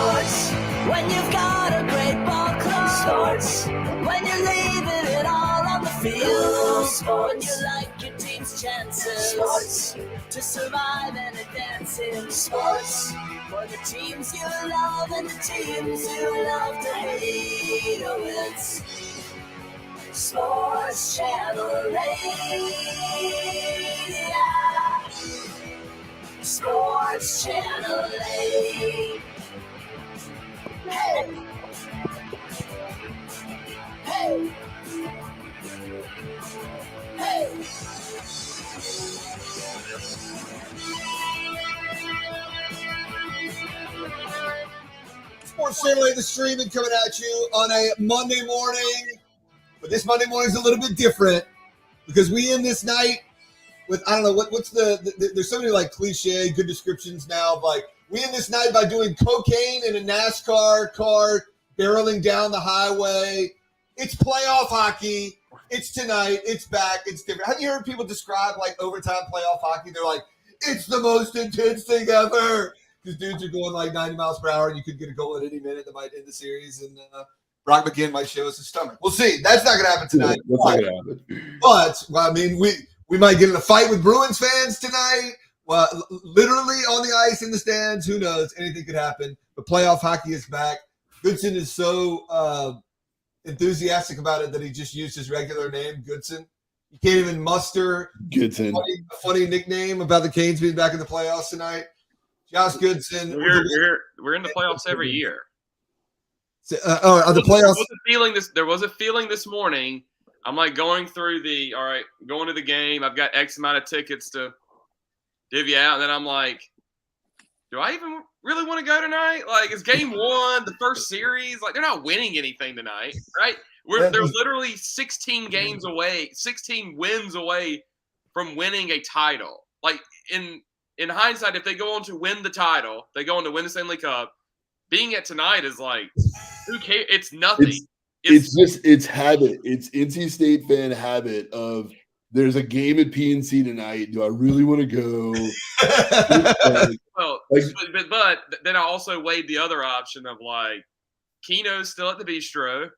Sports, when you've got a great ball club. Sports, when you're leaving it all on the field. Sports, when you like your team's chances. Sports, to survive and advance in sports. For the teams you love and the teams you love to hate. Oh, it's Sports Channel 8. Yeah. Sports Channel 8. Hey. Hey. Hey. Sports Channel 8, the streaming coming at you on a Monday morning. But this Monday morning is a little bit different because we end this night with, I don't know, what's there's so many like cliche, good descriptions now of like, we end this night by doing cocaine in a NASCAR car, barreling down the highway. It's playoff hockey. It's tonight. It's back. It's different. Have you heard people describe like overtime playoff hockey? They're like, it's the most intense thing ever. Because dudes are going like 90 miles per hour and you could get a goal at any minute that might end the series. And Brock McGinn might show us his stomach. We'll see. That's not going to happen tonight. That's not going to happen. But, well, I mean, we might get in a fight with Bruins fans tonight. Well, literally on the ice in the stands. Who knows? Anything could happen. But playoff hockey is back. Goodson is so enthusiastic about it that he just used his regular name, Goodson. You can't even muster Goodson. A funny nickname about the Canes being back in the playoffs tonight. Josh Goodson. We're in the playoffs every year. Are the playoffs? There was a feeling this morning. I'm like going through going to the game. I've got X amount of tickets to divvy out. And then I'm like, do I even really want to go tonight? Like, it's game one, the first series. Like, they're not winning anything tonight, right? They're literally 16 games away, 16 wins away from winning a title. Like, in hindsight, if they go on to win the title, they go on to win the Stanley Cup, being at tonight is like, who cares? It's nothing. It's habit. It's NC State fan habit of there's a game at PNC tonight. Do I really want to go? Well, but then I also weighed the other option of like Keno's still at the bistro.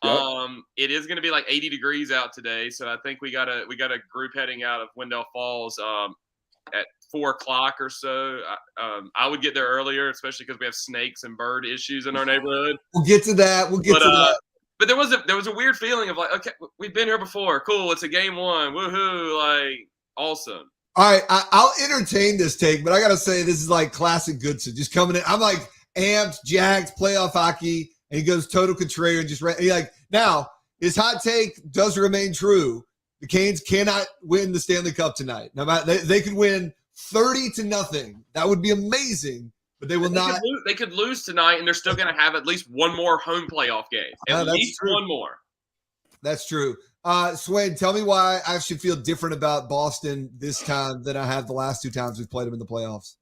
Yep. It is going to be like 80 degrees out today, so I think we got a group heading out of Wendell Falls at 4:00 or so. I would get there earlier, especially because we have snakes and bird issues in our neighborhood. We'll get to that. But there was a weird feeling of like, okay, we've been here before. Cool, it's a game one. Woohoo! Like, awesome. All right, I'll entertain this take, but I gotta say this is like classic Goodson. Just coming in, I'm like amped, jacked, playoff hockey, and he goes total contrarian. Now his hot take does remain true. The Canes cannot win the Stanley Cup tonight. No matter they could win 30-0. That would be amazing, but they will not. They could lose tonight, and they're still going to have at least one more home playoff game. At least one more. That's true. Swain, tell me why I should feel different about Boston this time than I have the last two times we've played them in the playoffs.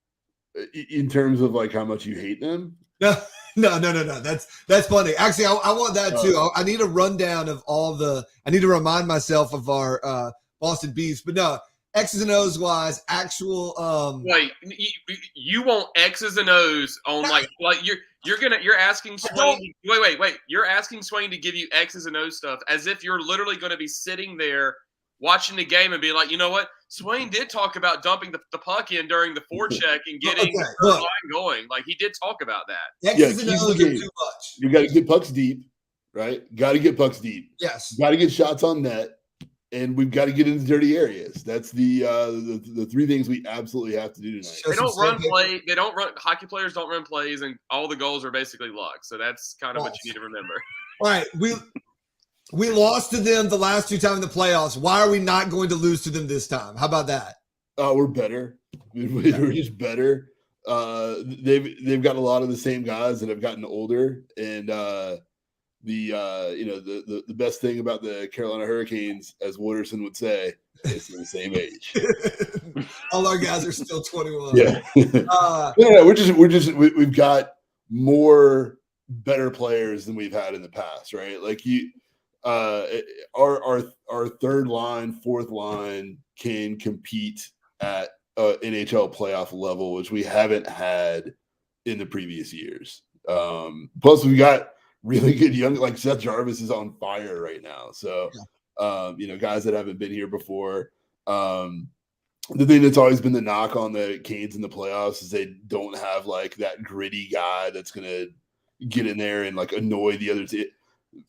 In terms of like how much you hate them? No. That's funny. Actually, I want that too. I need a rundown of I need to remind myself of our Boston beefs, but no. X's and O's wise, actual. Wait, you want X's and O's on like you're asking Swain. Wait. You're asking Swain to give you X's and O's stuff as if you're literally going to be sitting there watching the game and be like, you know what? Swain did talk about dumping the puck in during the forecheck and getting the third line going. Like, he did talk about that. X's and O's are too much. You got to get pucks deep, right? Got to get pucks deep. Yes. Got to get shots on net. And we've got to get into dirty areas. That's the three things we absolutely have to do tonight. They don't run play. They don't run. Hockey players don't run plays, and all the goals are basically luck. So that's kind of what you need to remember. All right, we lost to them the last two times in the playoffs. Why are we not going to lose to them this time? How about that? We're better. We're just better. They've got a lot of the same guys that have gotten older, and the best thing about the Carolina Hurricanes, as Wooderson would say, is they're the same age. All our guys are still 21. Yeah. We've got more better players than we've had in the past, right? Like our third line, fourth line can compete at NHL playoff level, which we haven't had in the previous years. Plus, we got really good young, like Seth Jarvis is on fire right now. So, guys that haven't been here before. The thing that's always been the knock on the Canes in the playoffs is they don't have like that gritty guy that's going to get in there and like annoy the other team.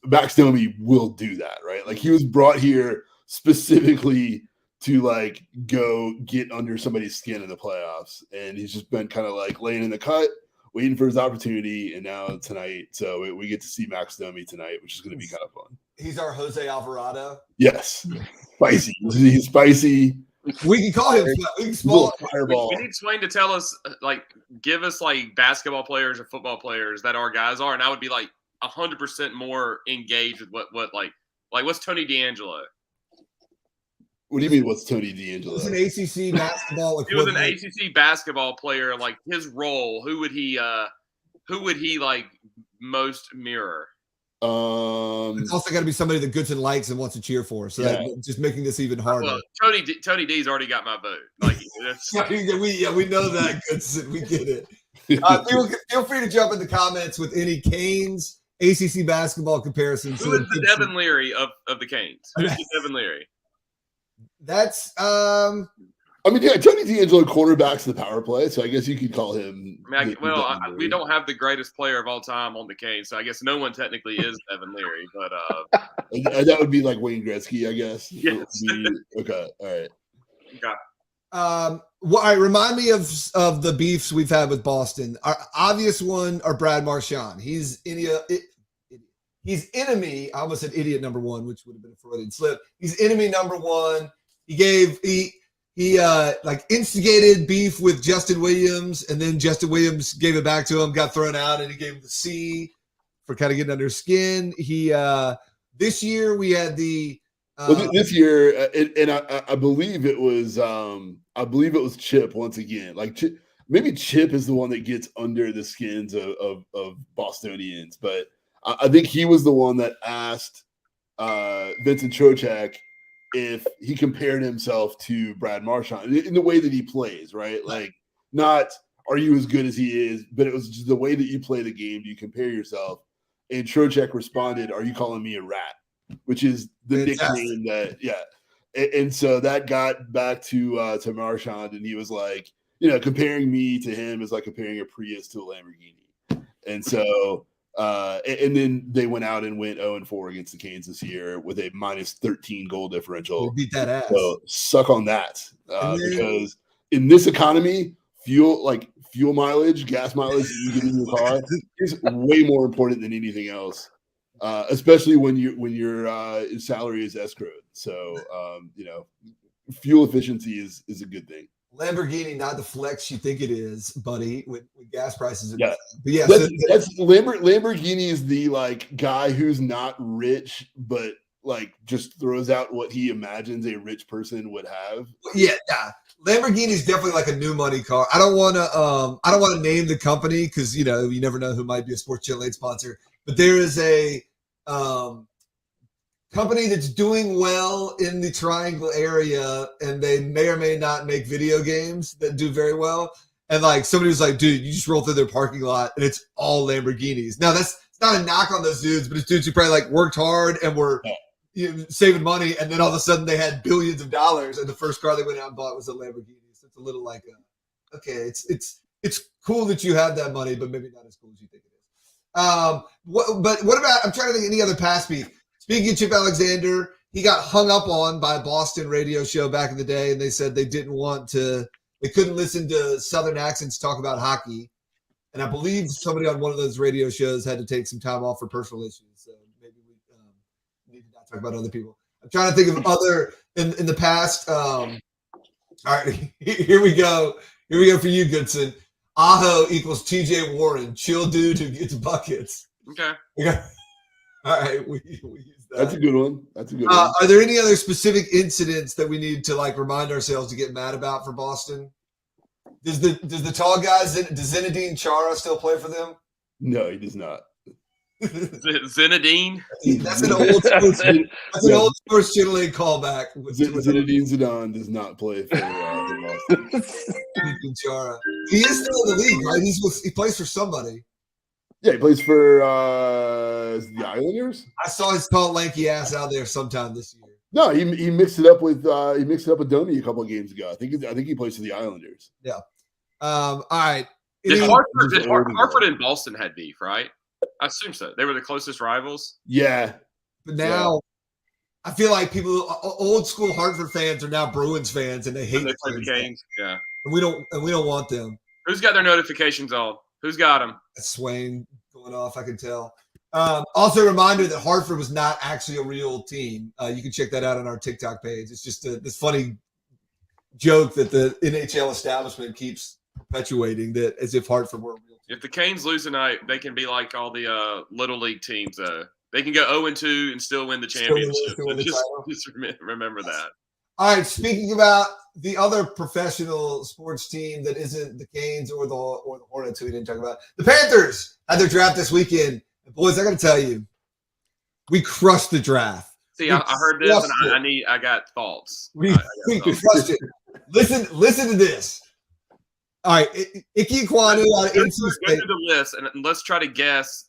Max Domi will do that, right? Like he was brought here specifically to like go get under somebody's skin in the playoffs. And he's just been kind of like laying in the cut, waiting for his opportunity. And now tonight, so we get to see Max Domi tonight, which is going to be kind of fun. He's our Jose Alvarado. Yes. Spicy. He's spicy. We can call him small fireball. We need Swain to tell us, like, give us like basketball players or football players that our guys are, and I would be like 100% more engaged with what like what's Tony D'Angelo? What do you mean? What's Tony D'Angelo? He's an ACC basketball. He was an ACC basketball player. Like his role, who would he like most mirror? It's also got to be somebody that Goodson likes and wants to cheer for. So that just making this even harder. Well, Tony D's already got my vote. Like we know that, Goodson. We get it. Feel free to jump in the comments with any Canes ACC basketball comparisons. Who is the Devin Leary of the Canes? Who's the Devin Leary? That's Tony D'Angelo quarterbacks the power play, so I guess you could call him. We don't have the greatest player of all time on the Canes, so I guess no one technically is Devin Leary, but that would be like Wayne Gretzky, I guess. Yes. Okay, all right. Okay. All right, remind me of the beefs we've had with Boston. Our obvious one are Brad Marchand. He's enemy. I almost said idiot number one, which would have been a Freudian slip. He's enemy number one. He instigated beef with Justin Williams, and then Justin Williams gave it back to him, got thrown out, and he gave him the C for kind of getting under his skin. This year we had this year, and I believe it was Chip once again. Like maybe Chip is the one that gets under the skins of Bostonians, but I think he was the one that asked Vincent Trocheck if he compared himself to Brad Marchand in the way that he plays, right? Like, not are you as good as he is, but it was just the way that you play the game. Do you compare yourself? And Trocheck responded, "Are you calling me a rat?" Which is the nickname that, And so that got back to Marchand, and he was like, comparing me to him is like comparing a Prius to a Lamborghini. And so, and then they went out and went 0-4 against the Canes this year with a -13 goal differential. They beat that ass. So suck on that, because in this economy, fuel mileage, gas mileage that you get in your car is way more important than anything else. Especially when your salary is escrowed. So fuel efficiency is a good thing. Lamborghini, not the flex you think it is, buddy. With gas prices, yeah. But yeah, that's Lamborghini is the like guy who's not rich, but like just throws out what he imagines a rich person would have. Yeah. Lamborghini is definitely like a new money car. I don't want to name the company because you never know who might be a Sports Channel 8 sponsor. But there is a company that's doing well in the Triangle area, and they may or may not make video games that do very well. And like somebody was like, dude, you just roll through their parking lot and it's all Lamborghinis. Now it's not a knock on those dudes, but it's dudes who probably like worked hard and were saving money, and then all of a sudden they had billions of dollars, and the first car they went out and bought was a Lamborghini. So it's a little like, it's cool that you have that money, but maybe not as cool as you think it is. But what about? I'm trying to think of any other past beef. Speaking of Chip Alexander, he got hung up on by a Boston radio show back in the day, and they said they couldn't listen to Southern accents talk about hockey. And I believe somebody on one of those radio shows had to take some time off for personal issues. So maybe we need to not talk about other people. I'm trying to think of other in the past. All right, here we go. Here we go for you, Goodson. Aho equals TJ Warren, chill dude who gets buckets. Okay. All right, we use that. That's a good one. Are there any other specific incidents that we need to like remind ourselves to get mad about for Boston? Does the tall guy, does Zinedine Chara still play for them? No, he does not. Zinedine? That's an old Sports Channel 8 callback. Zinedine Zidane does not play for Boston. Chara. He is still in the league, right? He plays for somebody. Yeah, he plays for the Islanders. I saw his tall, lanky ass out there sometime this year. No, he mixed it up with Domi a couple of games ago. I think he plays for the Islanders. Yeah. All right. Did He's Hartford and Boston had beef, right? I assume so. They were the closest rivals. Yeah. But now I feel like old school Hartford fans are now Bruins fans, and they hate they play the Canes. Yeah. And we don't want them. Who's got their notifications on? Who's got them? That's Swain going off, I can tell. Also, a reminder that Hartford was not actually a real team. You can check that out on our TikTok page. It's just this funny joke that the NHL establishment keeps perpetuating, that as if Hartford were a real team. If the Canes lose tonight, they can be like all the Little League teams. They can go 0-2 and still win the championship. Just remember that. All right, speaking about the other professional sports team that isn't the Canes or the Hornets, who we didn't talk about, the Panthers had their draft this weekend. And boys, I got to tell you, we crushed the draft. See, I heard this, and I got thoughts. We crushed it. Listen to this. All right, Ike Ekwonu out of NC State. Go through the list, and let's try to guess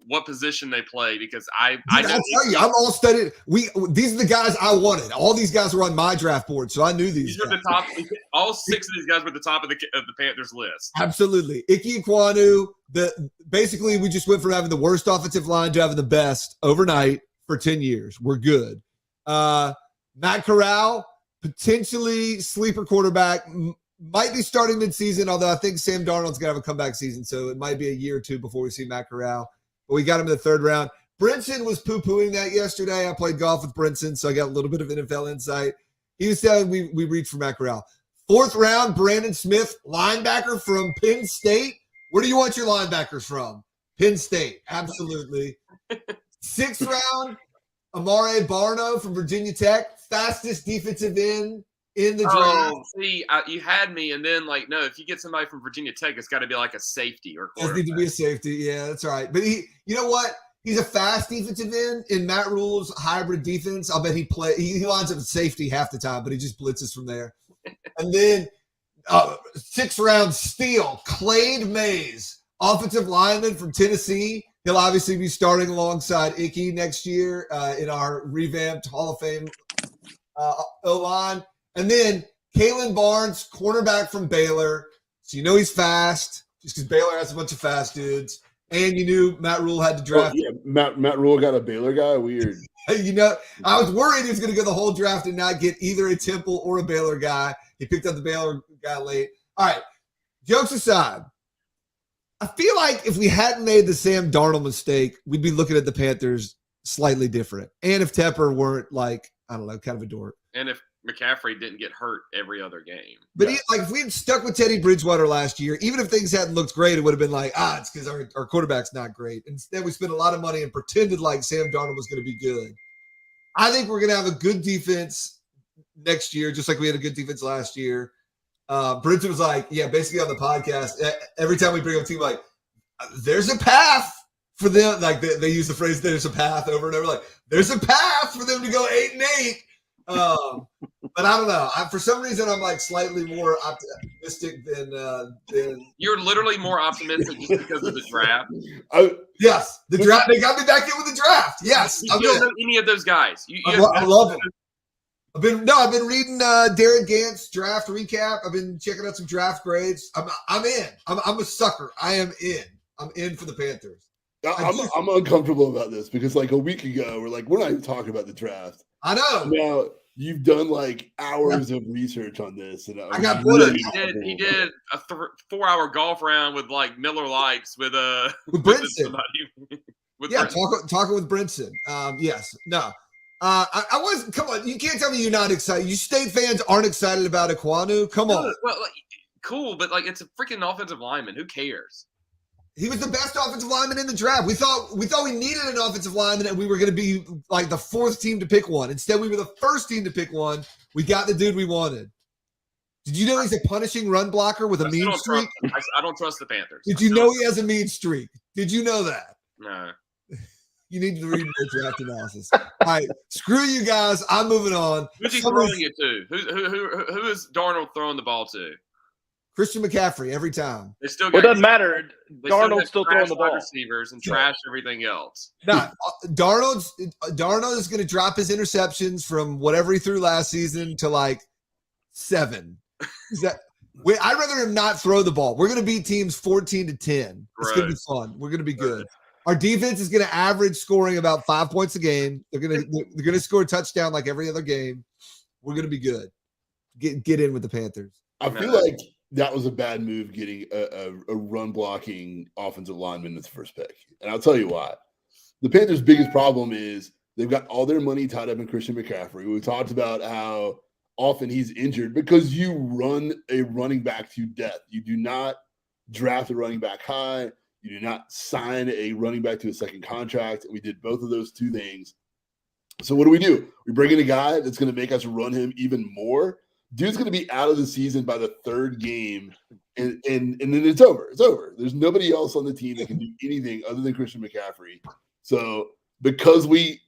what position they play, because I tell you, I'm all studied. These are the guys I wanted. All these guys were on my draft board, so I knew these. These are the top. All 6 of these guys were at the top of the Panthers list. Absolutely, Ike Ekwonu. Basically, we just went from having the worst offensive line to having the best overnight for 10 years. We're good. Matt Corral, potentially sleeper quarterback, might be starting mid-season, although I think Sam Darnold's going to have a comeback season, so it might be a year or two before we see Matt Corral. But we got him in the 3rd round. Brinson was poo-pooing that yesterday. I played golf with Brinson, so I got a little bit of NFL insight. He was telling we reached for Matt Corral. 4th round, Brandon Smith, linebacker from Penn State. Where do you want your linebackers from? Penn State, absolutely. 6th round, Amare Barno from Virginia Tech, fastest defensive end in the draft. Oh, see, you had me, and then no, if you get somebody from Virginia Tech, it's got to be like a safety or quarterback. Does need to be a safety. Yeah, that's all right. But you know what? He's a fast defensive end in Matt Rule's hybrid defense. I'll bet he lines up at safety half the time, but he just blitzes from there. And then 6th round steal, Clade Mays, offensive lineman from Tennessee. He'll obviously be starting alongside Icky next year in our revamped Hall of Fame O-line. And then Kalen Barnes, cornerback from Baylor. So you know he's fast, just because Baylor has a bunch of fast dudes. And you knew Matt Rule had to draft. Oh, yeah, Matt Rule got a Baylor guy? Weird. I was worried he was going to go the whole draft and not get either a Temple or a Baylor guy. He picked up the Baylor guy late. All right, jokes aside, I feel like if we hadn't made the Sam Darnold mistake, we'd be looking at the Panthers slightly different. And if Tepper weren't kind of a dork. And if McCaffrey didn't get hurt every other game. But if we had stuck with Teddy Bridgewater last year, even if things hadn't looked great, it would have been like, it's because our quarterback's not great. Instead, we spent a lot of money and pretended like Sam Darnold was going to be good. I think we're going to have a good defense next year, just like we had a good defense last year. Bridget was like, basically on the podcast, every time we bring up a team, like, there's a path for them. Like they use the phrase, there's a path over and over. Like, there's a path for them to go 8-8. But I don't know. For some reason, I'm like slightly more optimistic than. You're literally more optimistic just because of the draft. Yes, the draft. They got me back in with the draft. Yes, you don't know any of those guys. I love them. I've been reading Derek Gant's draft recap. I've been checking out some draft grades. I'm in. I'm a sucker. I am in. I'm in for the Panthers. I'm uncomfortable about this because like a week ago, we're not even talking about the draft. I know. Now you've done like hours of research on this, and I got really he did a 4-hour golf round with like Miller Lights with Brinson. Brinson. Talking with Brinson. Yes. No. I was. Come on, you can't tell me you're not excited. You State fans aren't excited about Ekwonu. Come on. Well, cool, but it's a freaking offensive lineman. Who cares? He was the best offensive lineman in the draft. We thought we needed an offensive lineman, and we were going to be like the 4th team to pick one. Instead, we were the 1st team to pick one. We got the dude we wanted. Did you know he's a punishing run blocker with a mean streak? I don't trust the Panthers. Did you know he has a mean streak? Did you know that? No. You need to read more draft analysis. All right, screw you guys. I'm moving on. Who's he throwing it to? Who is Darnold throwing the ball to? Christian McCaffrey every time. They still Well, it got doesn't matter. they still Darnold's got still trash throwing the wide ball. receivers and Yeah. trash everything else. Now, Darnold is going to drop his interceptions from whatever he threw last season to like 7. I'd rather him not throw the ball. We're going to beat teams 14-10. It's going to be fun. We're going to be good. Our defense is going to average scoring about 5 points a game. They're going to score a touchdown like every other game. We're going to be good. Get in with the Panthers. I feel like that was a bad move getting a run blocking offensive lineman as the first pick. And I'll tell you why. The Panthers' biggest problem is they've got all their money tied up in Christian McCaffrey. We talked about how often he's injured because you run a running back to death. You do not draft a running back high. You do not sign a running back to a second contract. We did both of those two things. So what do? We bring in a guy that's going to make us run him even more. Dude's going to be out of the season by the 3rd game, and then it's over. It's over. There's nobody else on the team that can do anything other than Christian McCaffrey. So because we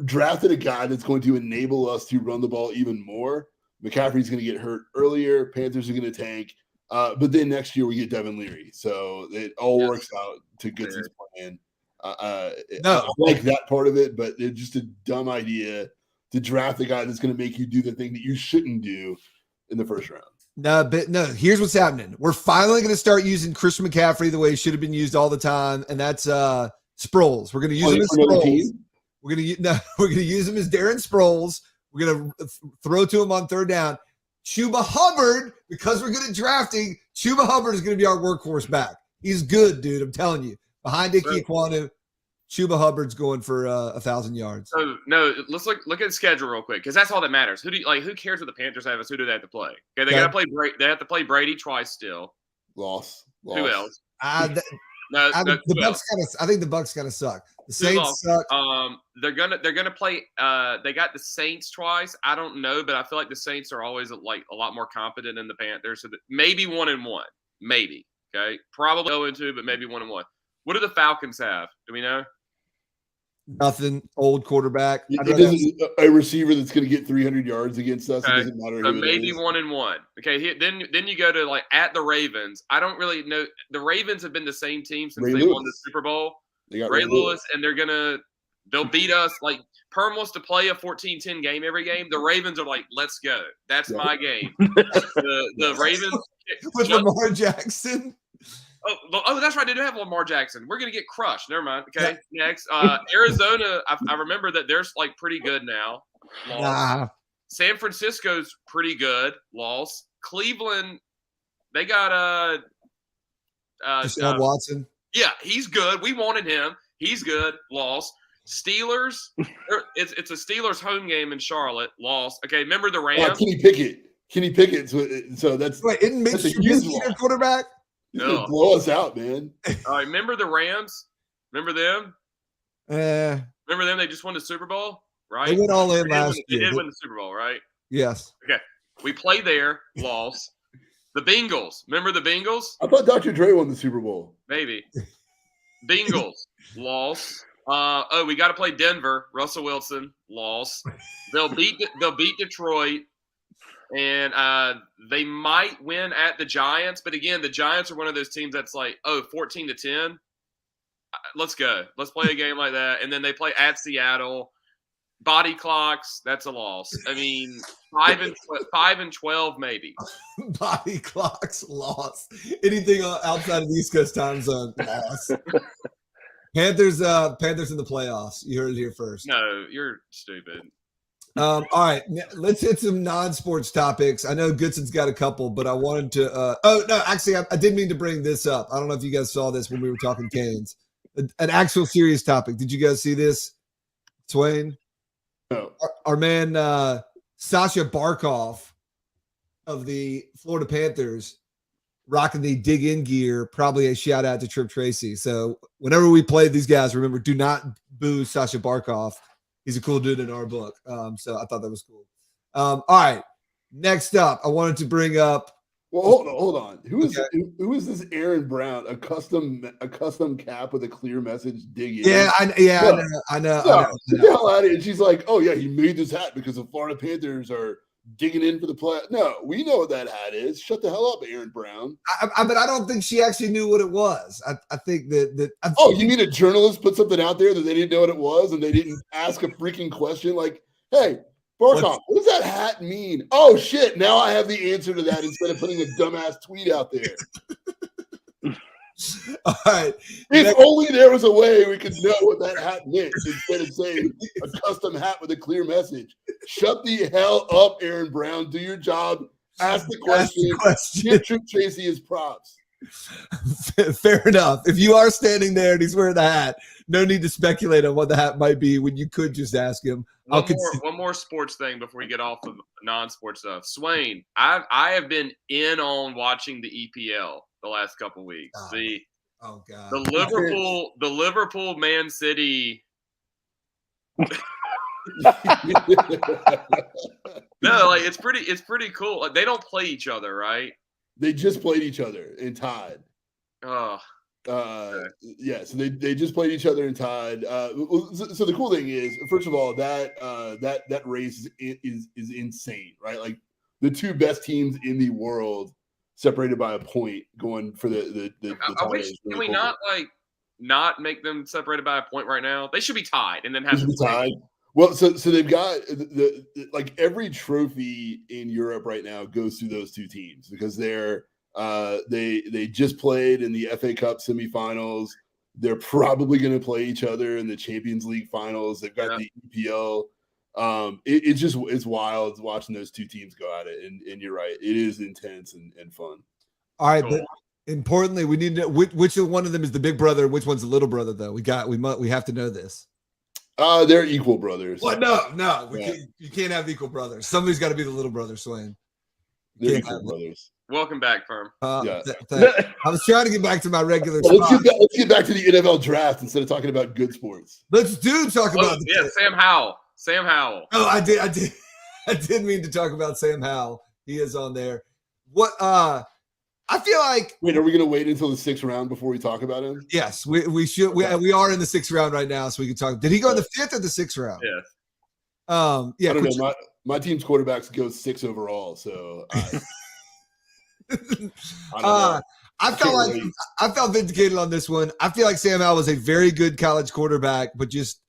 drafted a guy that's going to enable us to run the ball even more, McCaffrey's going to get hurt earlier. Panthers are going to tank. But then next year we get Devin Leary. So it all works out to Goodson's plan. I like that part of it, but it's just a dumb idea to draft a guy that's going to make you do the thing that you shouldn't do in the first round. No, here's what's happening. We're finally going to start using Christian McCaffrey the way he should have been used all the time, and that's Sproles. We're going to use him as Sproles. We're going to use him as Darren Sproles. We're going to throw to him on 3rd down. Chuba Hubbard, because we're good at drafting, Chuba Hubbard is going to be our workhorse back. He's good, dude. I'm telling you. Behind Ike Ekwonu, Chuba Hubbard's going for 1,000 yards. So no, let's look at the schedule real quick because that's all that matters. Who cares what the Panthers have? Is who do they have to play? Okay, they got to play. They have to play Brady twice still. Loss. Who else? The Bucs I think the Bucs kind of suck. The Saints suck. They're gonna play. They got the Saints twice. I don't know, but I feel like the Saints are always like a lot more competent than the Panthers. So maybe 1-1, maybe. Okay, probably 0-2, but maybe 1-1. What do the Falcons have? Do we know? Nothing. Old quarterback. A receiver that's going to get 300 yards against us. Okay. It doesn't matter. So maybe 1-1. Okay. Then you go to at the Ravens. I don't really know. The Ravens have been the same team since they won the Super Bowl. They got Ray Lewis, and they'll beat us. Like Perm wants to play a 14-10 game every game. The Ravens are like, let's go. That's my game. The Ravens with Lamar Jackson. Oh, that's right. They do have Lamar Jackson. We're going to get crushed. Never mind. Okay, next. Arizona, I remember that they're like pretty good now. Loss. San Francisco's pretty good. Loss. Cleveland, they got Deshaun Watson. Yeah, he's good. We wanted him. He's good. Loss. Steelers, it's a Steelers home game in Charlotte. Loss. Okay, remember the Rams? Kenny Pickett. So that's isn't Mitch their quarterback? No. Blow us out, man. All right, remember the Rams? Remember them? Remember them? They just won the Super Bowl, right? They went all in last year. They did win the Super Bowl, right? Yes. Okay. We play there, loss. The Bengals. Remember the Bengals? I thought Dr. Dre won the Super Bowl. Maybe. Bengals, loss. We got to play Denver. Russell Wilson, loss. They'll beat Detroit. And they might win at the Giants. But again, the Giants are one of those teams that's like, 14-10. Let's go. Let's play a game like that. And then they play at Seattle. Body clocks, that's a loss. I mean, 5-12 maybe. Body clocks, loss. Anything outside of the East Coast time zone, loss. Panthers in the playoffs. You heard it here first. No, you're stupid. All right, let's hit some non-sports topics. I know Goodson's got a couple, but I wanted to I did mean to bring this up. I don't know if you guys saw this when we were talking Canes. An actual serious topic. Did you guys see this, Swain? No. Our man Sasha Barkov of the Florida Panthers rocking the dig in gear, probably a shout out to Trip Tracy. So whenever we play these guys, remember, do not boo Sasha Barkov. He's a cool dude in our book. So I thought that was cool. All right. Next up, I wanted to bring up. Well, hold on. Who is this Aaron Brown? A custom cap with a clear message. Dig in. Yeah, I know. Get the hell out of here. And she's like, oh yeah, he made this hat because the Florida Panthers are digging in for the play. No, we know what that hat is. Shut the hell up, Aaron Brown. But I don't think she actually knew what it was. I think that. You mean a journalist put something out there that they didn't know what it was and they didn't ask a freaking question like, hey, Barkov, what does that hat mean? Oh, shit. Now I have the answer to that instead of putting a dumbass tweet out there. All right. If only there was a way we could know what that hat meant instead of saying a custom hat with a clear message. Shut the hell up, Aaron Brown. Do your job. Ask the question. Give Trip Tracy his props. Fair enough. If you are standing there and he's wearing the hat, no need to speculate on what the hat might be when you could just ask him. One more sports thing before we get off of non-sports stuff. Swain, I have been in on watching the EPL the last couple of weeks. Oh God. The Liverpool Man City. No, like it's pretty cool. Like, they don't play each other, right? They just played each other and tied. Oh. Yeah, so they just played each other and tied. So the cool thing is, first of all, that race is insane, right? Like the two best teams in the world separated by a point going for the I wish, can we not make them separated by a point right now? They should be tied and then have to be tied. Well, so they've got the like every trophy in Europe right now goes through those two teams because they just played in the FA Cup semifinals. They're probably going to play each other in the Champions League finals. They've got the EPL. It's wild watching those two teams go at it. And you're right, it is intense and fun. All right, cool. But importantly, we need to know which one of them is the big brother, which one's the little brother. Though we have to know this. They're equal brothers. What? No, you can't have equal brothers. Somebody's got to be the little brother, Swain. They're equal brothers. Welcome back, Firm. I was trying to get back to my regular. Let's get back to the NFL draft instead of talking about good sports. Let's talk about Sam Howell. Sam Howell. Oh, I did mean to talk about Sam Howell. He is on there. What? I feel like. Wait, are we going to wait until the 6th round before we talk about him? Yes, we should. We are in the 6th round right now, so we can talk. Did he go in the 5th or the 6th round? Yeah. Yeah. I don't know. My team's quarterbacks go 6 overall, so. I felt vindicated on this one. I feel like Sam Howell was a very good college quarterback, but just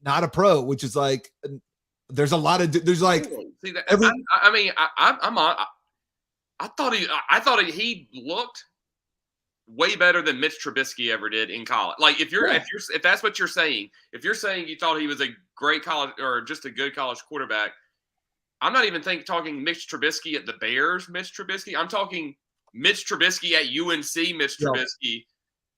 not a pro, which is like there's a lot of I thought he looked way better than Mitch Trubisky ever did in college. Like if that's what you're saying, if you're saying you thought he was a great college or just a good college quarterback, I'm not even talking Mitch Trubisky at the Bears, Mitch Trubisky. I'm talking Mitch Trubisky at UNC, Mitch Trubisky.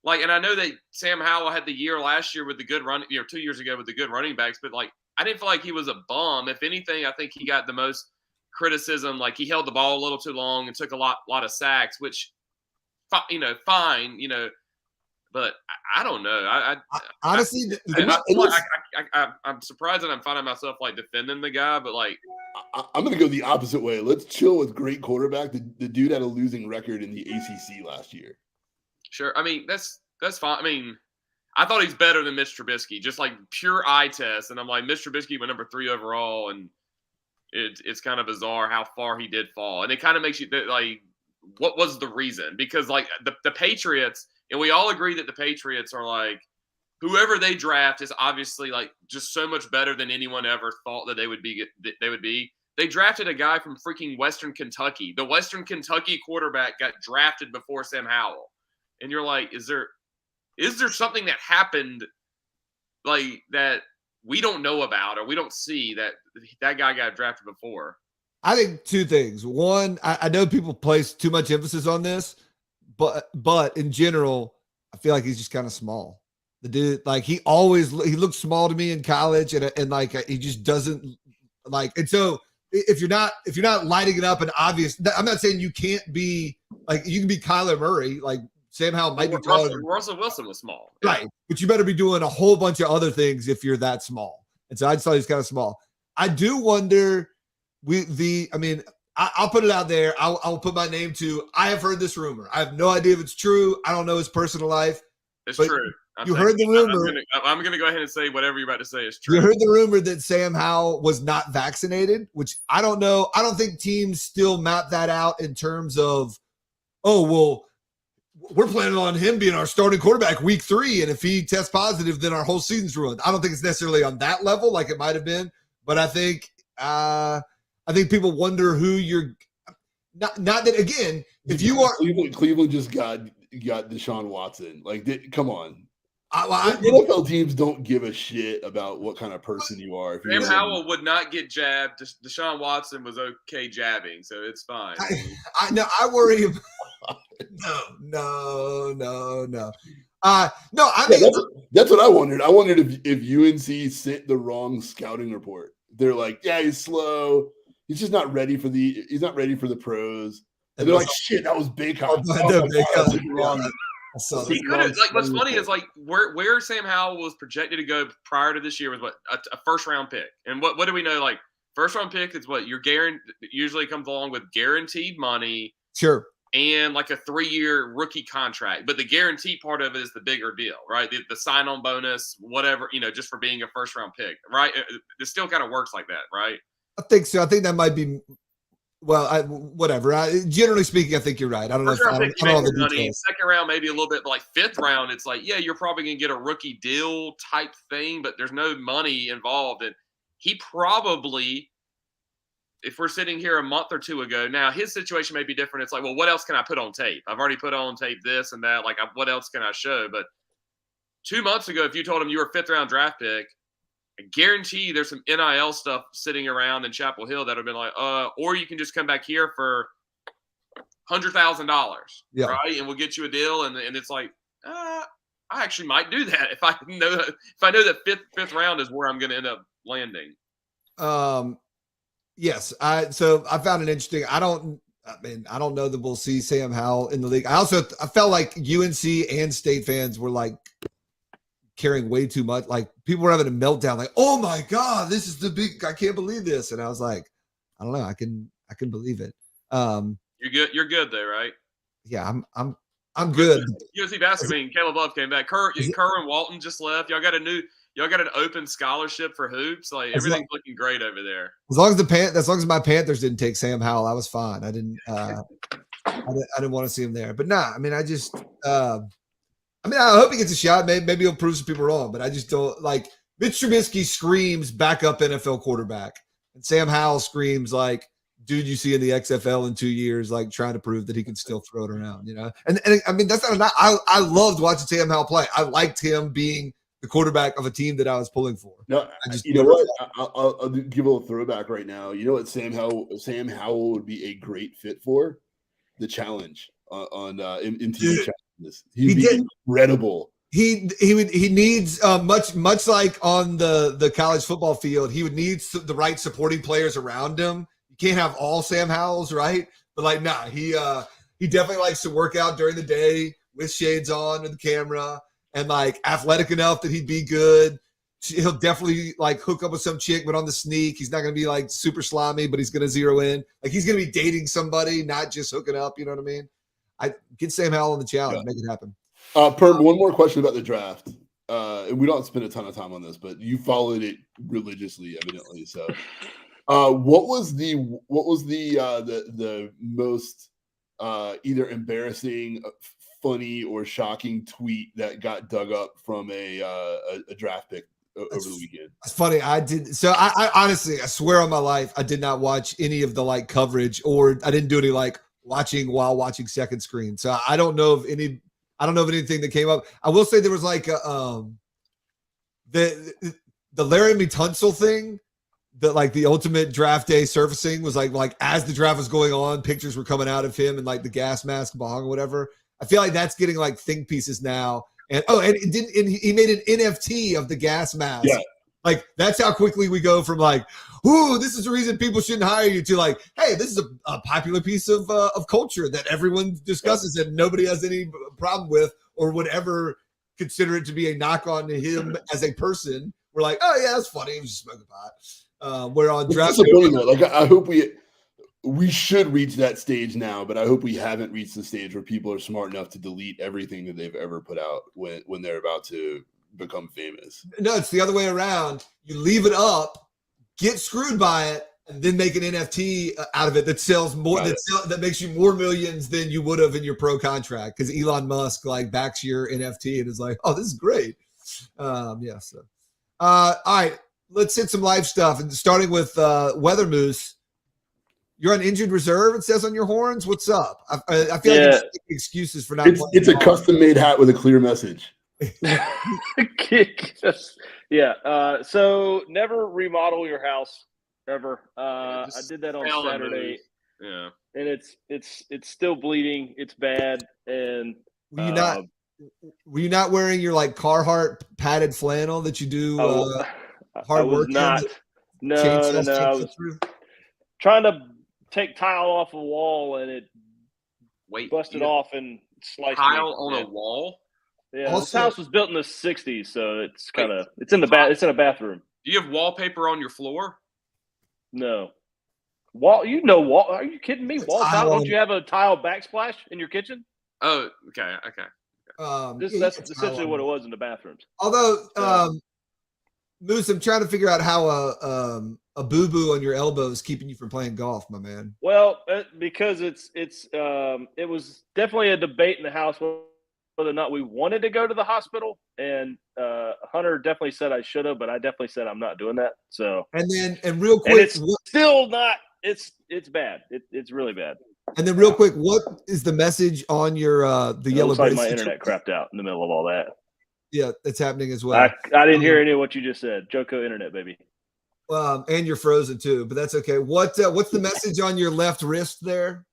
Like, and I know that Sam Howell had the year last year with the good run, 2 years ago with the good running backs, but like, I didn't feel like he was a bum. If anything, I think he got the most criticism. Like, he held the ball a little too long and took a lot of sacks, which, fine, but I don't know. I honestly, I'm surprised that I'm finding myself like defending the guy, but like, I'm going to go the opposite way. Let's chill with great quarterback. The dude had a losing record in the ACC last year. Sure. I mean, that's fine. I mean, I thought he's better than Mitch Trubisky, just like pure eye test. And I'm like, Mitch Trubisky went number 3 overall, and it's kind of bizarre how far he did fall. And it kind of makes you like, what was the reason? Because like the Patriots, and we all agree that the Patriots are like, whoever they draft is obviously like just so much better than anyone ever thought that they would be. They drafted a guy from freaking Western Kentucky. The Western Kentucky quarterback got drafted before Sam Howell. And you're like, is there something that happened like that we don't know about or we don't see that guy got drafted before? I think 2 things. One, I know people place too much emphasis on this, but in general, I feel like he's just kind of small. The dude, like he looked small to me in college, and like he just doesn't like. And so if you're not lighting it up and obvious, I'm not saying you can't be like you can be Kyler Murray, like Sam Howell might be taller. Russell Wilson was small, right? But you better be doing a whole bunch of other things if you're that small. And so I just thought he's kind of small. I do wonder. I'll put it out there. I'll put my name to. I have heard this rumor. I have no idea if it's true. I don't know his personal life. It's true. You heard the rumor. I'm gonna go ahead and say whatever you're about to say is true. You heard the rumor that Sam Howell was not vaccinated, which I don't know. I don't think teams still map that out in terms of, oh, well, we're planning on him being our starting quarterback week 3. And if he tests positive, then our whole season's ruined. I don't think it's necessarily on that level like it might have been. But I think people wonder who you're not that, again, if you are Cleveland just got Deshaun Watson. Like, come on. NFL teams don't give a shit about what kind of person you are. Sam Howell would not get jabbed. Deshaun Watson was okay jabbing, so it's fine. I worry. No. That's what I wondered. I wondered if UNC sent the wrong scouting report. They're like, yeah, he's slow. He's just not ready for the pros. And they're like, shit, that was Baycott. He could have, like, what's funny is, like, where Sam Howell was projected to go prior to this year was a first round pick. And what do we know? Like, first round pick is what you're usually comes along with guaranteed money. Sure. And like a 3-year rookie contract. But the guarantee part of it is the bigger deal, right? The sign on bonus, whatever, just for being a first round pick, right? It still kind of works like that, right? I think so. I think that might be. Well, whatever. Generally speaking, I think you're right. I don't know. Second round, maybe a little bit, but like fifth round, it's like, yeah, you're probably going to get a rookie deal type thing, but there's no money involved. And he probably, if we're sitting here a month or two ago, now his situation may be different. It's like, well, what else can I put on tape? I've already put on tape this and that. Like, what else can I show? But 2 months ago, if you told him you were a 5th round draft pick, I guarantee there's some NIL stuff sitting around in Chapel Hill that have been like, or you can just come back here for $100,000, right? And we'll get you a deal. And it's like, I actually might do that if I know that fifth round is where I'm going to end up landing. Yes. So I found it interesting. I don't know that we'll see Sam Howell in the league. I felt like UNC and State fans were like caring way too much. Like, people were having a meltdown, like, oh my God, this is I can't believe this. And I was like, I don't know. I can believe it. You're good though, right? Yeah, I'm good. UNC basketball, Caleb Love came back. Kerr and Walton just left. Y'all got an open scholarship for hoops. Like, everything's looking great over there. As long as my Panthers didn't take Sam Howell, I was fine. I didn't want to see him there. But nah, I mean, I hope he gets a shot. Maybe he'll prove some people wrong, but I just don't like. Mitch Trubisky screams backup NFL quarterback, and Sam Howell screams like dude you see in the XFL in 2 years, like trying to prove that he can still throw it around, And I mean, that's not. I loved watching Sam Howell play. I liked him being the quarterback of a team that I was pulling for. No, you know what? I'll give a little throwback right now. You know what Sam Howell would be a great fit for? The challenge on MTV challenges. He'd be incredible. He needs much like on the college football field. He would need the right supporting players around him. You can't have all Sam Howells, right? But like, nah, he definitely likes to work out during the day with shades on and the camera, and like athletic enough that he'd be good. He'll definitely like hook up with some chick, but on the sneak. He's not going to be like super slimy, but he's going to zero in. Like, he's going to be dating somebody, not just hooking up. You know what I mean? I get Sam Howell on the challenge, make it happen. Perm, one more question about the draft. And we don't spend a ton of time on this, but you followed it religiously, evidently. So, what was the most either embarrassing, funny, or shocking tweet that got dug up from a draft pick over the weekend? It's funny. I honestly, I swear on my life, I did not watch any of the like coverage, or I didn't do any like watching while watching second screen. So I don't know of anything that came up. I will say there was like the Laramie Tunsil thing, that like the ultimate draft day surfacing was like as the draft was going on, pictures were coming out of him and like the gas mask bong or whatever. I feel like that's getting like think pieces now. And he made an NFT of the gas mask. Yeah. Like, that's how quickly we go from like, ooh, this is the reason people shouldn't hire you, to like, hey, this is a popular piece of culture that everyone discusses and nobody has any problem with or would ever consider it to be a knock on him as a person. We're like, oh yeah, that's funny. He was just smoking pot. We're on draft. Like, I hope we should reach that stage now, but I hope we haven't reached the stage where people are smart enough to delete everything that they've ever put out when they're about to become famous. No, it's the other way around. You leave it up, get screwed by it, and then make an NFT out of it that sells more, that makes you more millions than you would have in your pro contract. Because Elon Musk like backs your NFT and is like, "Oh, this is great." All right, let's hit some live stuff, and starting with Weather Moose. You're on injured reserve, it says on your horns. What's up? I feel like it's excuses for not playing. It's a custom-made hat with a clear message. So never remodel your house ever. I did that on Saturday. Yeah. And it's still bleeding. It's bad. And were you not wearing your like Carhartt padded flannel that you do hard work? No. I was trying to take tile off a wall and it busted off and sliced tile on a wall. Yeah, this house was built in the '60s, so it's kind of it's in a bathroom. Do you have wallpaper on your floor? No. Wall? Are you kidding me? Wall tile? Don't you have a tile backsplash in your kitchen? Oh, okay. That's essentially what it was in the bathrooms. Although, Moose, I'm trying to figure out how a boo-boo on your elbow is keeping you from playing golf, my man. Well, because it was definitely a debate in the house whether or not we wanted to go to the hospital, and Hunter definitely said I should have, but I definitely said I'm not doing that. So and real quick, it's still not. It's bad. It's really bad. And then real quick, what is the message on your the yellow? Looks like my internet crapped out in the middle of all that. Yeah, it's happening as well. I didn't hear any of what you just said. Joko internet, baby. And you're frozen too, but that's okay. What's the message on your left wrist there?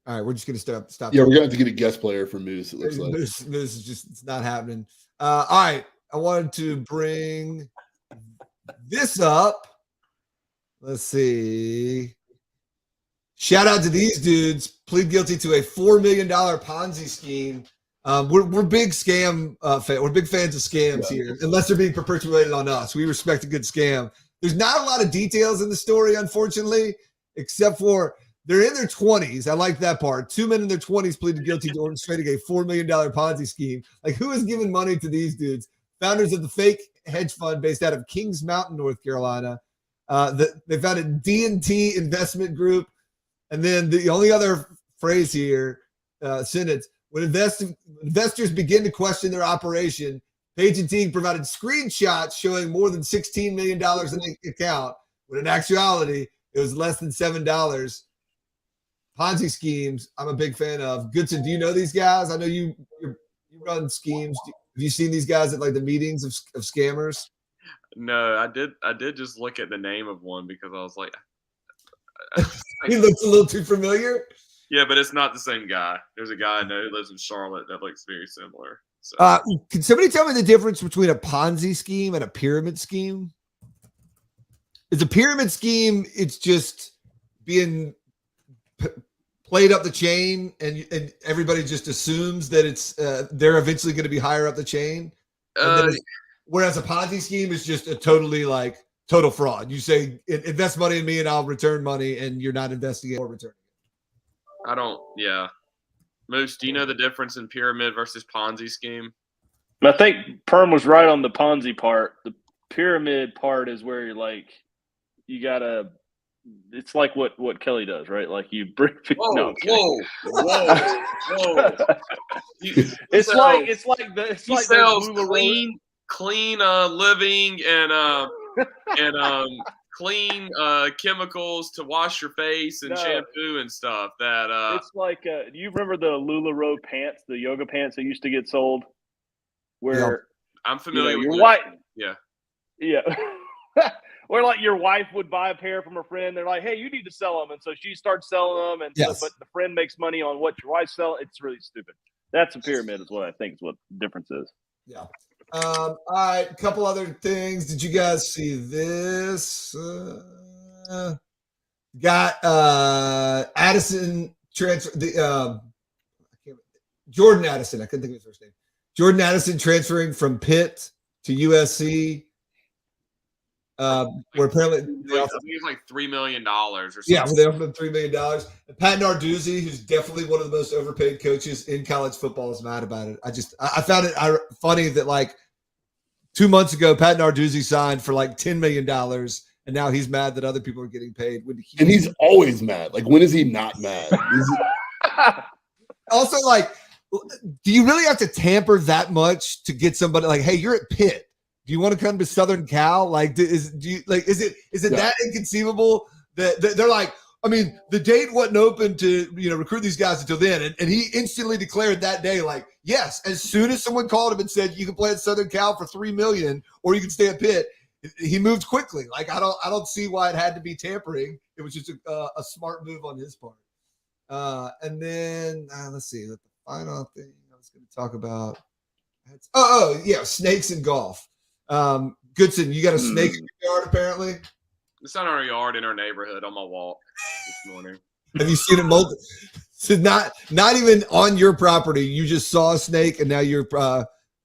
All right, we're just gonna stop. Yeah, we're gonna have to get a guest player for Moose. It looks like Moose is just it's not happening. All right, I wanted to bring this up. Let's see. Shout out to these dudes. Plead guilty to a $4 million Ponzi scheme. We're big scam fans. We're big fans of scams here, unless they're being perpetuated on us. We respect a good scam. There's not a lot of details in the story, unfortunately, except for they're in their 20s. I like that part. 2 men in their 20s pleaded guilty to orchestrating a $4 million Ponzi scheme. Like, who is giving money to these dudes? Founders of the fake hedge fund based out of Kings Mountain, North Carolina. They founded D&T Investment Group. And then the only other phrase here, sentence, when investors begin to question their operation, Page and Teague provided screenshots showing more than $16 million in the account, when in actuality, it was less than $7. Ponzi schemes, I'm a big fan of. Goodson, do you know these guys? I know you run schemes. Have you seen these guys at like the meetings of scammers? No, I did just look at the name of one because I was like, he looks a little too familiar. Yeah, but it's not the same guy. There's a guy I know who lives in Charlotte that looks very similar. So. Can somebody tell me the difference between a Ponzi scheme and a pyramid scheme? Is a pyramid scheme, it's just being played up the chain, and everybody just assumes that it's they're eventually going to be higher up the chain. Whereas a Ponzi scheme is just a total fraud. You say invest money in me and I'll return money, and you're not investing it or returning it. I don't. Yeah, Moose, do you know the difference in pyramid versus Ponzi scheme? I think Perm was right on the Ponzi part. The pyramid part is where you're like, you gotta. It's like what Kelly does, right? Like you bring. Whoa! It's like clean living and clean chemicals to wash your face and shampoo and stuff. That it's like do you remember the LuLaRoe pants, the yoga pants that used to get sold? Where I'm familiar with your wife. Yeah. Or like your wife would buy a pair from her friend. They're like, "Hey, you need to sell them," and so she starts selling them. And but the friend makes money on what your wife sells. It's really stupid. That's a pyramid, is what I think is what the difference is. Yeah. All right, a couple other things. Did you guys see this? Got Addison transfer Jordan Addison. I couldn't think of his first name. Jordan Addison transferring from Pitt to USC. where apparently I think it's like $3 million or something. yeah, well, they offered him $3 million. And Pat Narduzzi, who's definitely one of the most overpaid coaches in college football, is mad about it. I found it funny that like 2 months ago, Pat Narduzzi signed for like $10 million, and now he's mad that other people are getting paid. And he's always mad. Like, when is he not mad? Also, like, do you really have to tamper that much to get somebody like, hey, you're at Pitt. Do you want to come to Southern Cal? Like, is it that inconceivable that they're like, I mean, the date wasn't open to, recruit these guys until then. And he instantly declared that day, like, yes, as soon as someone called him and said, you can play at Southern Cal for $3 million or you can stay at Pitt, he moved quickly. Like, I don't see why it had to be tampering. It was just a smart move on his part. And then let's see, the final thing I was going to talk about. Yeah, snakes in golf. Goodson, you got a snake in your yard apparently? It's not our yard, in our neighborhood on my walk this morning. Have you seen it multiple? So not even on your property. You just saw a snake and now you're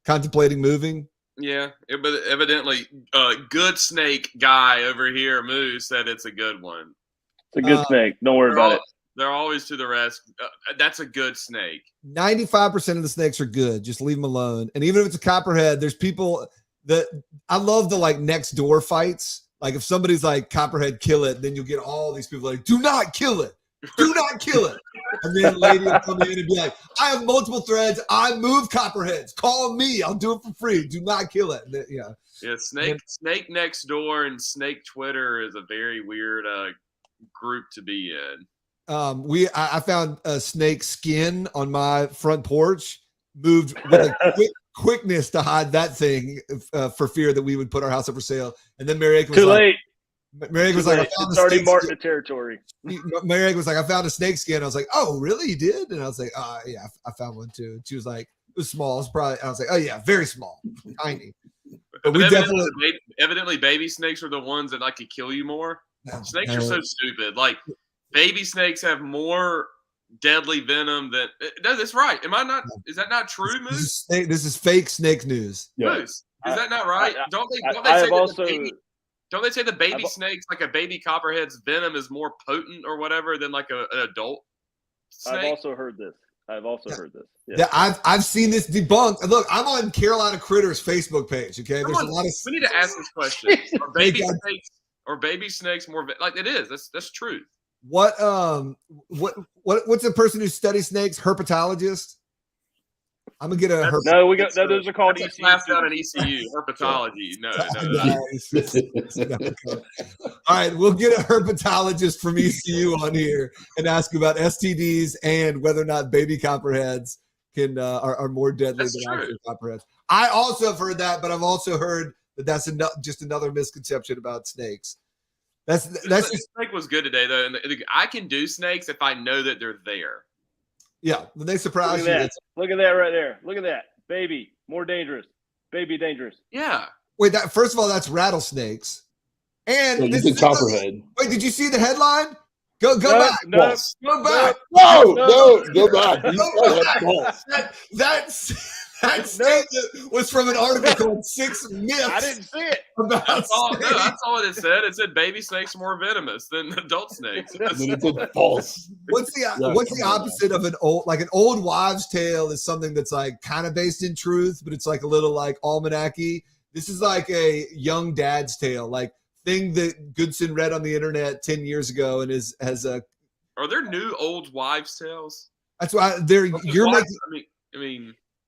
contemplating moving? Yeah, but evidently good snake guy over here, Moose, said it's a good one. It's a good snake. Don't worry about it. They're always to the rescue. That's a good snake. 95% of the snakes are good. Just leave them alone. And even if it's a copperhead, there's people that I love the like next door fights. Like if somebody's like copperhead, kill it, then you'll get all these people like, do not kill it. Do not kill it. And then a lady will come in and be like, I have multiple threads. I move copperheads. Call me. I'll do it for free. Do not kill it. Then, Yeah, snake next door and snake Twitter is a very weird group to be in. I found a snake skin on my front porch, moved with a quickness to hide that thing for fear that we would put our house up for sale. And then Mary was too like, late. Mary was like, I found it's already marked the territory. Mary was like, I found a snake skin. I was like, oh, really? You did? And I was like, yeah, I found one too. And she was like, it was small. It's probably. I was like, oh yeah, very small, tiny. But we evidently baby snakes are the ones that like to kill you more. Snakes are so stupid. Like baby snakes have more deadly venom than. No, that's right. Am I not? Is that not true, Moose? This is fake snake news. Moose, is that not right? Don't they say the baby snakes, like a baby copperhead's venom, is more potent or whatever than like an adult snake? I've also heard this. Yeah, I've seen this debunked. Look, I'm on Carolina Critters Facebook page. Okay, there's a lot of. We need to ask this question: Are baby snakes more like it is? That's truth. What's the person who studies snakes? Herpetologist. I'm gonna get a. No, those are called ECU. Class out in ECU herpetology. No. All right, we'll get a herpetologist from ECU on here and ask about STDs and whether or not baby copperheads are more deadly than actual copperheads. I also have heard that, but I've also heard that that's just another misconception about snakes. That's the snake was good today though, and I can do snakes if I know that they're there. Yeah, when they surprise you. Look at that right there. Look at that. Baby, more dangerous. Baby, dangerous. Yeah. Wait, first of all, that's rattlesnakes. And this is copperhead. Wait, did you see the headline? Go back. No, go back. No, go back. That statement was from an article called 6 Myths. I didn't see it. That's all it said. It said baby snakes are more venomous than adult snakes. It's false. What's the opposite of an old wives' tale is something that's like kind of based in truth, but it's like a little like almanac-y. This is like a young dad's tale, like thing that Goodson read on the internet 10 years ago and has a. Are there new old wives' tales? That's why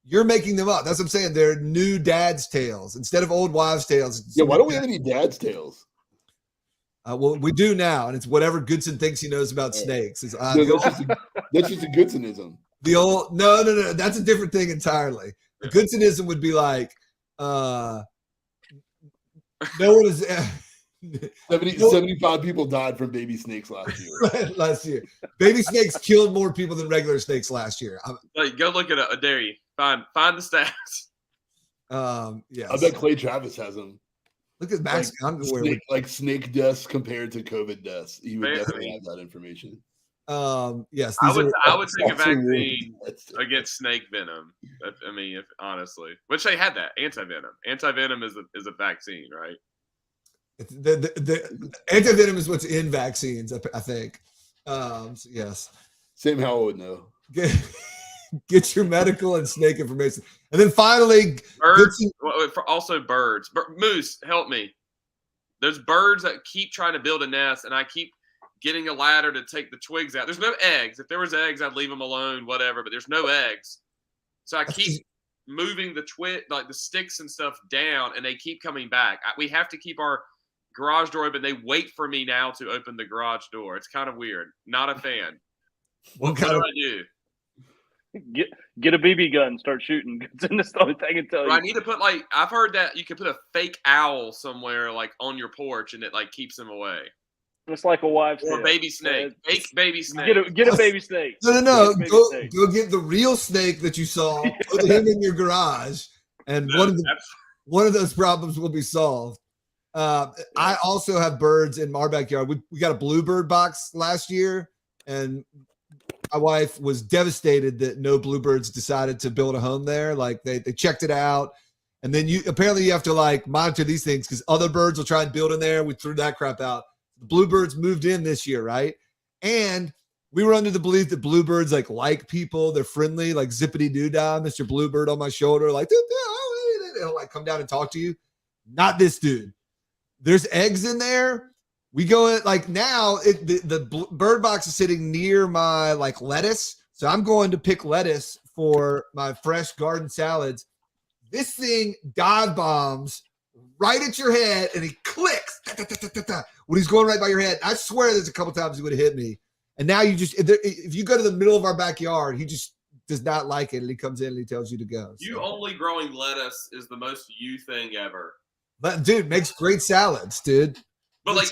you're making them up. That's what I'm saying. They're new dad's tales instead of old wives' tales. Yeah, why don't we have any dad's tales? Well, we do now, and it's whatever Goodson thinks he knows about snakes. That's just a Goodsonism. The old no. That's a different thing entirely. The Goodsonism would be like, no one is. 75 people died from baby snakes last year. Baby snakes killed more people than regular snakes last year. Go look at it. Dare you find the stats? Yeah. I bet Clay Travis has them. Look at Max Conway. Like snake deaths compared to COVID deaths. He would definitely have that information. Yes. I would take a vaccine against snake venom. If honestly, which they had that anti-venom. Anti-venom is a vaccine, right? The antivenom is what's in vaccines, I think. So yes. Sam Howell would know. Get your medical and snake information. And then finally, birds. Also birds. Moose, help me. There's birds that keep trying to build a nest, and I keep getting a ladder to take the twigs out. There's no eggs. If there was eggs, I'd leave them alone, whatever. But there's no eggs, so I keep moving the like the sticks and stuff down, and they keep coming back. We have to keep our garage door open. They wait for me now to open the garage door. It's kind of weird. Not a fan. What do I do? Get a BB gun, start shooting. That's the only thing I can tell you. I need to put I've heard that you can put a fake owl somewhere on your porch, and it keeps them away. It's like a wives' or baby snake. Fake baby snake. Get a baby snake. No. Go get the real snake that you saw. Put him in your garage, and one of those problems will be solved. I also have birds in our backyard. We got a bluebird box last year, and my wife was devastated that no bluebirds decided to build a home there. Like they checked it out. And then you have to monitor these things because other birds will try and build in there. We threw that crap out. The bluebirds moved in this year, right? And we were under the belief that bluebirds like people. They're friendly, like zippity doo dah, Mr. Bluebird on my shoulder, they'll come down and talk to you. Not this dude. There's eggs in there. We go in now. The bird box is sitting near my lettuce, so I'm going to pick lettuce for my fresh garden salads. This thing dive bombs right at your head, and he clicks when he's going right by your head. I swear, there's a couple times he would have hit me. And now if you go to the middle of our backyard, he just does not like it, and he comes in and he tells you to go. You only growing lettuce is the most you thing ever. But dude, makes great salads, dude. But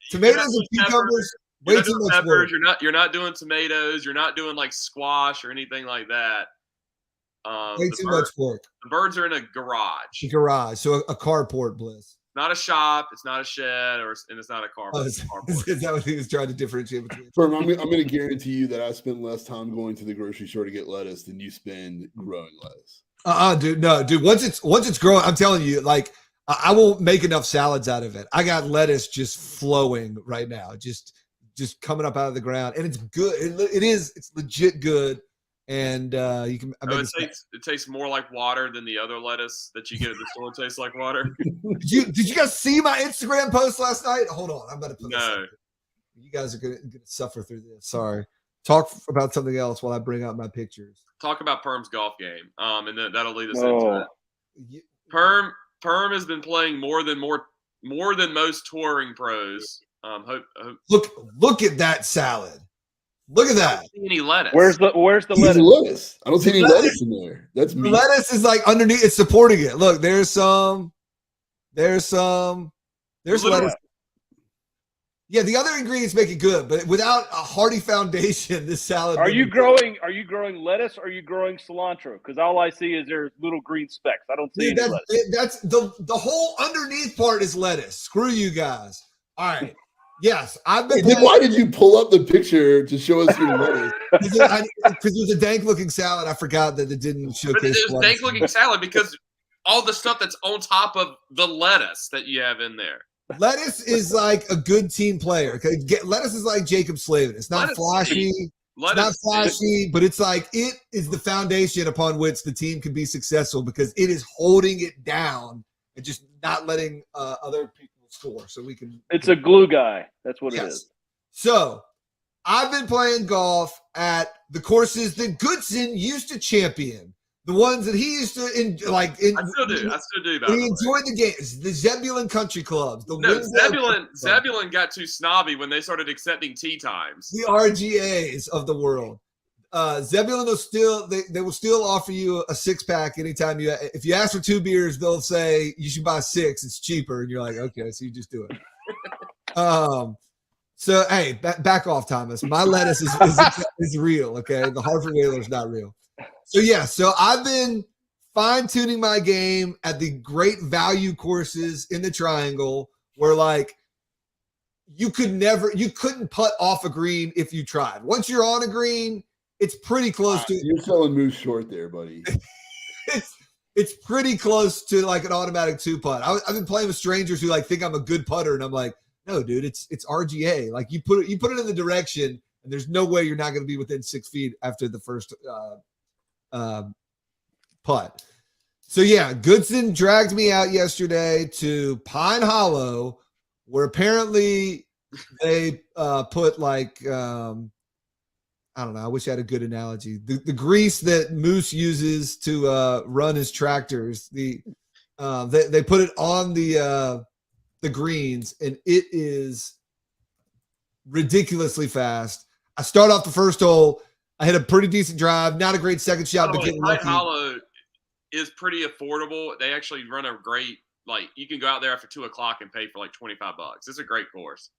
tomatoes and cucumbers, way too much peppers. You're not doing tomatoes. You're not doing squash or anything like that. Way too much work. The birds are in a garage. A garage, so a carport, Bliss. Not a shop. It's not a shed, and it's not a carport. Is that what he was trying to differentiate between? I'm going to guarantee you that I spend less time going to the grocery store to get lettuce than you spend growing lettuce. Dude, no, dude. Once it's growing, I'm telling you, I won't make enough salads out of it. I got lettuce just flowing right now, just coming up out of the ground, and it's good. It's legit good, and you can. It tastes more like water than the other lettuce that you get at the store. Tastes like water. Did you guys see my Instagram post last night? Hold on, I'm about to put this up. You guys are gonna suffer through this. Sorry. Talk about something else while I bring out my pictures. Talk about Perm's golf game, and then that'll lead us into it. Perm has been playing more than most touring pros. Look at that salad. Look at that. I don't see any lettuce. Where's the lettuce? I don't see any lettuce in there. That's me. Lettuce is underneath. It's supporting it. Look, there's some. There's lettuce. Yeah, the other ingredients make it good, but without a hearty foundation, this salad. Are you growing lettuce or are you growing cilantro? Because all I see is there's little green specks. I don't see any lettuce. That's the whole underneath part is lettuce. Screw you guys. All right. Yes, I've been. Then why did you pull up the picture to show us your lettuce? Because it was a dank-looking salad. I forgot that it didn't showcase. But it was dank-looking salad because all the stuff that's on top of the lettuce that you have in there. Lettuce is like a good team player. Lettuce is like Jacob Slavin. It's not flashy. It's not flashy, but it's it is the foundation upon which the team can be successful because it is holding it down and just not letting other people score. So we can. It's a glue guy. That's what it is. So I've been playing golf at the courses that Goodson used to champion. The ones that he used to I still do. He enjoyed the games. The Zebulon Country Clubs. Zebulon got too snobby when they started accepting tee times. The RGAs of the world. Zebulon will still they will still offer you a 6-pack anytime if you ask for 2 beers, they'll say you should buy 6. It's cheaper, and you're like, okay, so you just do it. So hey, back off, Thomas. My lettuce is real. Okay, the Hartford Whaler is not real. So I've been fine-tuning my game at the great value courses in the Triangle where you couldn't putt off a green if you tried. Once you're on a green, it's pretty close to. You're selling Moose short there, buddy. It's pretty close to like an automatic 2-putt. I've been playing with strangers who like think I'm a good putter, and I'm like, no, dude, it's RGA. Like you put it in the direction, and there's no way you're not going to be within 6 feet after the first putt. So yeah, Goodson dragged me out yesterday to Pine Hollow, where apparently they put like I don't know. I wish I had a good analogy. The grease that Moose uses to run his tractors. They put it on the greens, and it is ridiculously fast. I start off the first hole. I hit a pretty decent drive. Not a great second shot, but getting Pine lucky. Hollow is pretty affordable. They actually run a great, like, you can go out there after 2:00 and pay for like $25. It's a great course.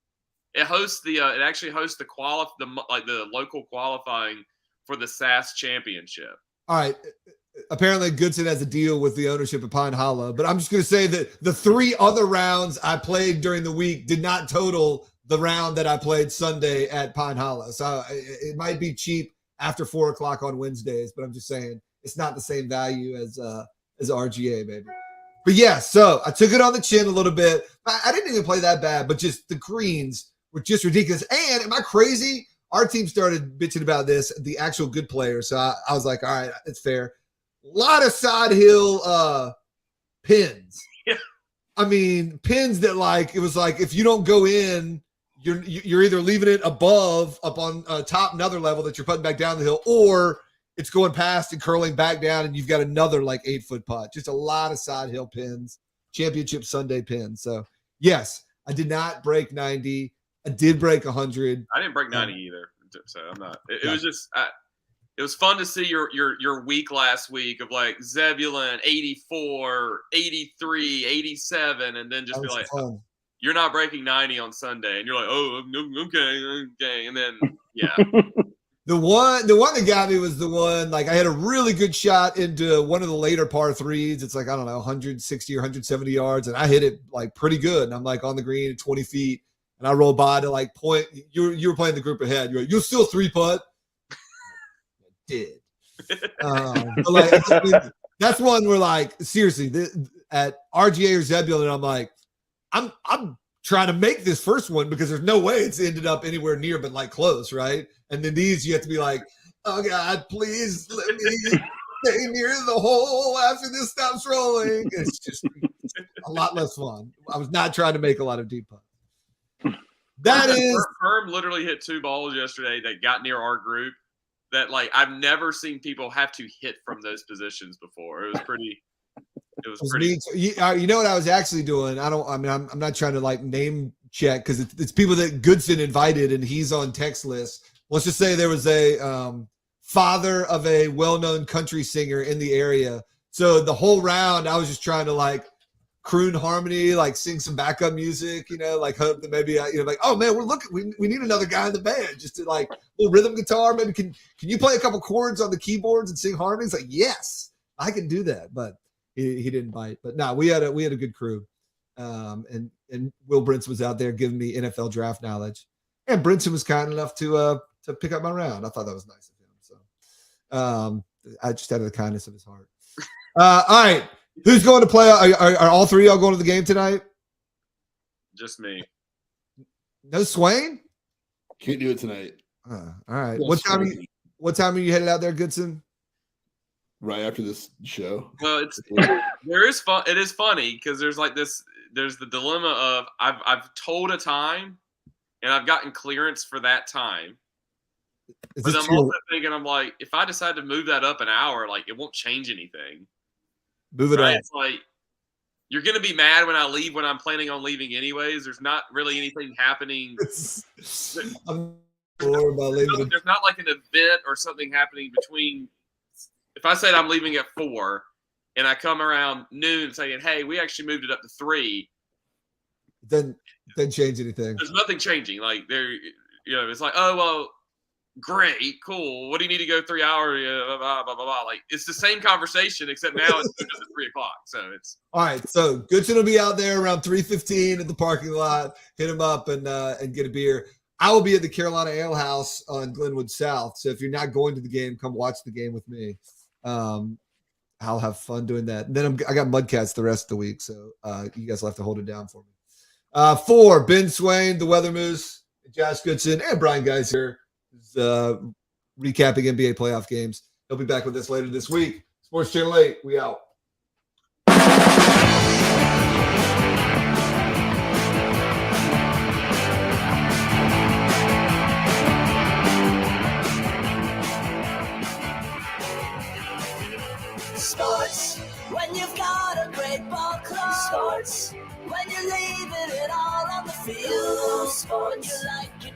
It hosts the it actually hosts the local qualifying for the SAS championship. All right. Apparently Goodson has a deal with the ownership of Pine Hollow, but I'm just going to say that the 3 other rounds I played during the week did not total the round that I played Sunday at Pine Hollow. So it might be cheap after 4:00 on Wednesdays, but I'm just saying it's not the same value as RGA, baby. But yeah, so I took it on the chin a little bit. I didn't even play that bad, but just the greens were just ridiculous. And am I crazy? Our team started bitching about this, the actual good players. So I was like, all right, it's fair. A lot of side hill pins. Yeah. I mean, pins that like, it was like, if you don't go in, you're either leaving it above up on top another level that you're putting back down the hill, or it's going past and curling back down, and you've got another like 8-foot putt. Just a lot of side hill pins, championship Sunday pins. So yes, I did not break 90. I did break 100. I didn't break 90 either, so I'm not. It was just it was fun to see your week last week of like Zebulon 84, 83, 87, and then just be like, fun. You're not breaking 90 on Sunday, and you're like, oh, okay, and then yeah. The one that got me was the one, like I had a really good shot into one of the later par threes. It's like, I don't know, 160 or 170 yards. And I hit it like pretty good. And I'm like on the green at 20 feet. And I rolled by to like point. You were playing the group ahead. You're like, you'll still 3-putt. I did. But like, I mean, that's one where like, seriously, at RGA or Zebulon, I'm like, I'm trying to make this first one because there's no way it's ended up anywhere near but like close, right? And then these you have to be like, oh God, please let me stay near the hole after this stops rolling. It's just a lot less fun. I was not trying to make a lot of deep putts. That is Herm literally hit 2 balls yesterday that got near our group that like I've never seen people have to hit from those positions before. It was pretty. You know what I was actually doing? I'm not trying to like name check because it's people that Goodson invited and he's on text list. Let's just say there was a father of a well-known country singer in the area. So the whole round, I was just trying to like croon harmony, like sing some backup music, like hope that maybe like, oh man, we need another guy in the band just to like little rhythm guitar. Maybe can you play a couple chords on the keyboards and sing harmonies? Like, yes, I can do that, but. He didn't bite, but no, we had a good crew, and Will Brinson was out there giving me NFL draft knowledge, and Brinson was kind enough to pick up my round. I thought that was nice of him. So, I just out of the kindness of his heart. All right, who's going to play? Are all 3 of y'all going to the game tonight? Just me. No Swain? Can't do it tonight. All right. What time are you headed out there, Goodson? Right after this show. Well, there is fun. It is funny because there's like this. There's the dilemma of I've told a time, and I've gotten clearance for that time. But I'm also thinking, I'm like, if I decide to move that up an hour, like it won't change anything. Move it up. It's like you're gonna be mad when I leave when I'm planning on leaving anyways. There's not really anything happening. I'm bored about leaving. There's not like an event or something happening between. If I said I'm leaving at 4 and I come around noon saying, hey, we actually moved it up to 3. Then change anything. There's nothing changing. Like it's like, oh, well, great, cool. What do you need to go 3 hours? Blah, blah, blah, blah, blah. Like it's the same conversation, except now it's just at 3:00. So it's all right. So Goodson will be out there around 3:15 at the parking lot. Hit him up and get a beer. I will be at the Carolina Ale House on Glenwood South. So if you're not going to the game, come watch the game with me. I I'll have fun doing that. And then I got Mudcats the rest of the week, so you guys will have to hold it down for me. 4, Ben Swain, the Weather Moose, Josh Goodson, and Brian Guys here is recapping NBA playoff games. He'll be back with us later this week. Sports Channel 8, we out. Sports, when you've got a great ball club. Sports, when you're leaving it all on the field. Sports, when you like your